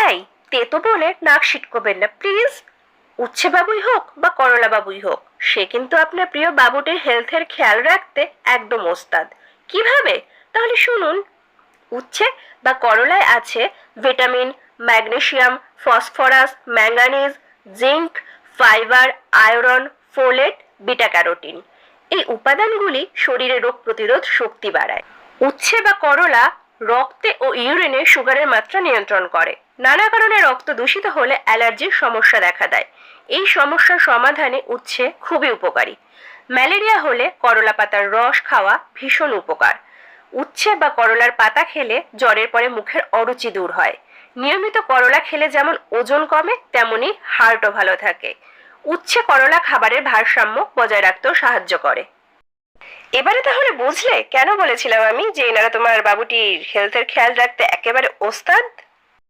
এই, তেতো বলে নাক সিটকোবেন না প্লিজ। উচ্ছে বাবুই হোক বা করলা বাবুই হোক, সে কিন্তু আপনার প্রিয় বাবুটির হেলথের খেয়াল রাখতে একদম ওস্তাদ। কিভাবে? তাহলে শুনুন। উচ্ছে বা করলায় আছে vitamin, magnesium, phosphorus, manganese, zinc, fibre, iron, folate, beta carotene. এই উপাদানগুলি শরীরে রোগ প্রতিরোধ শক্তি বাড়ায়। উচ্ছে বা করলা রক্তে ও ইউরিনে সুগারের মাত্রা নিয়ন্ত্রণ করে। নানা কারণে রক্ত দূষিত হলে অ্যালার্জির সমস্যা দেখা দেয়। এই সমস্যার সমাধানে উচ্ছে খুবই উপকারী। ম্যালেরিয়া হলে করলা পাতার রস খাওয়া ভীষণ উপকার। উচ্ছে বা করলার পাতা খেলে জ্বরের পরে মুখের অরুচি দূর হয়। নিয়মিত করলা খেলে যেমন ওজন কমে, তেমনি হার্টও ভালো থাকে। উচ্ছে করলা খাবারের ভারসাম্য বজায় রাখতেও সাহায্য করে। এবারে তাহলে বুঝলে কেন বলেছিলাম আমি যে এনারা তোমার বাবুটির হেলথের খেয়াল রাখতে একেবারে ওস্তাদ।